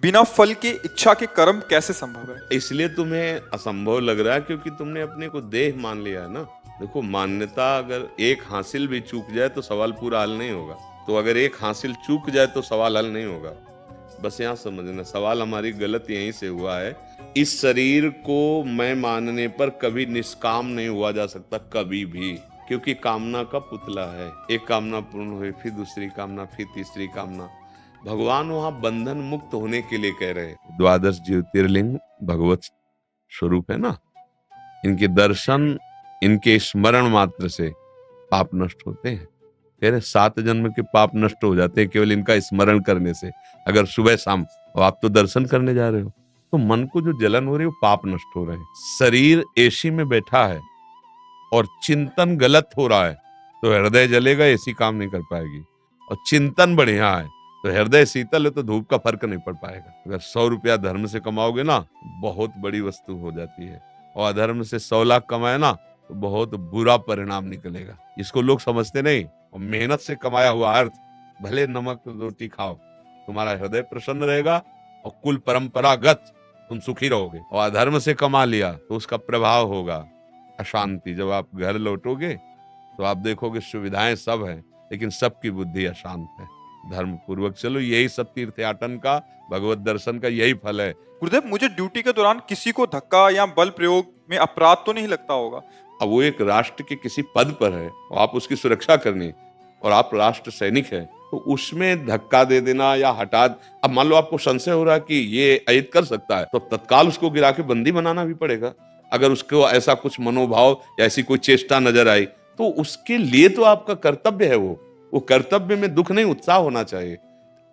बिना फल के इच्छा के कर्म कैसे संभव है? इसलिए तुम्हें असंभव लग रहा है क्योंकि तुमने अपने को देह मान लिया है ना। देखो, मान्यता अगर एक हासिल भी चूक जाए तो सवाल पूरा हल नहीं होगा। तो अगर एक हासिल चूक जाए तो सवाल हल नहीं होगा। बस यहाँ समझना, सवाल हमारी गलत यहीं से हुआ है। इस शरीर को मैं मानने पर कभी निष्काम नहीं हुआ जा सकता, कभी भी, क्योंकि कामना का पुतला है। एक कामना पूर्ण हुई, फिर दूसरी कामना, फिर तीसरी कामना। भगवान वहां बंधन मुक्त होने के लिए कह रहे हैं। द्वादश ज्योतिर्लिंग भगवत स्वरूप है ना, इनके दर्शन, इनके स्मरण मात्र से पाप नष्ट होते हैं। कह रहे 7 जन्म के पाप नष्ट हो जाते हैं केवल इनका स्मरण करने से। अगर सुबह शाम, और आप तो दर्शन करने जा रहे हो, तो मन को जो जलन हो रही है वो पाप नष्ट हो रहे हैं। शरीर एसी में बैठा है और चिंतन गलत हो रहा है तो हृदय जलेगा, एसी काम नहीं कर पाएगी। और चिंतन बढ़िया है तो हृदय शीतल है तो धूप का फर्क नहीं पड़ पाएगा। अगर 100 रुपया धर्म से कमाओगे ना, बहुत बड़ी वस्तु हो जाती है। और अधर्म से 100 लाख कमाए ना, तो बहुत बुरा परिणाम निकलेगा। इसको लोग समझते नहीं। और मेहनत से कमाया हुआ अर्थ, भले नमक रोटी खाओ, तुम्हारा हृदय प्रसन्न रहेगा और कुल परंपरागत तुम सुखी रहोगे। और अधर्म से कमा लिया तो उसका प्रभाव होगा अशांति। जब आप घर लौटोगे तो आप देखोगे सुविधाएं सब है, लेकिन सबकी बुद्धि अशांत है। धर्म पूर्वक चलो, यही सब तीर्थयाटन का, भगवत दर्शन का यही फल है। गुरुदेव, मुझे ड्यूटी के दौरान किसी को धक्का या बल प्रयोग में अपराध तो नहीं लगता होगा? अब वो एक राष्ट्र के किसी पद पर है और आप उसकी सुरक्षा करनी, और आप राष्ट्र सैनिक हैं, तो उसमें धक्का दे देना या हटा, अब मान लो आपको संशय हो रहा है कि ये अहित कर सकता है, तो तत्काल उसको गिरा के बंदी बनाना भी पड़ेगा। अगर उसको ऐसा कुछ मनोभाव या ऐसी कोई चेष्टा नजर आई तो उसके लिए तो आपका कर्तव्य है। वो कर्तव्य में दुख नहीं, उत्साह होना चाहिए।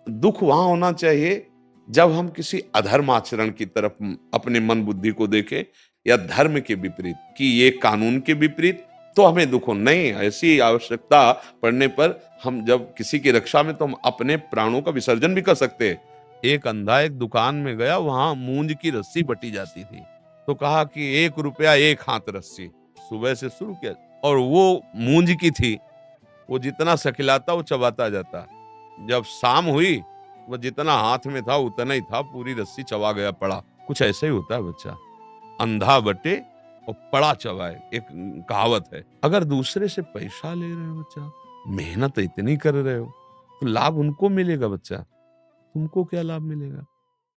दुख वहां होना चाहिए जब हम किसी अधर्म आचरण की तरफ अपने मन बुद्धि को देखें, या धर्म के विपरीत, कि ये कानून के विपरीत, तो हमें दुख हो। नहीं, ऐसी आवश्यकता पड़ने पर हम जब किसी की रक्षा में, तो हम अपने प्राणों का विसर्जन भी कर सकते हैं। एक अंधा एक दुकान में गया, वहां मूंज की रस्सी बटी जाती थी, तो कहा कि 1 रुपया 1 हाथ रस्सी। सुबह से शुरू किया, और वो मूंज की थी, वो जितना सकिलाता वो चबाता जाता। जब शाम हुई, वो जितना हाथ में था उतना ही था, पूरी रस्सी चबा गया, पड़ा। कुछ ऐसा ही होता है बच्चा, अंधा बटे और पड़ा चबाए। एक कहावत है। अगर दूसरे से पैसा ले रहे हो बच्चा, मेहनत इतनी कर रहे हो, तो लाभ उनको मिलेगा बच्चा, तुमको क्या लाभ मिलेगा?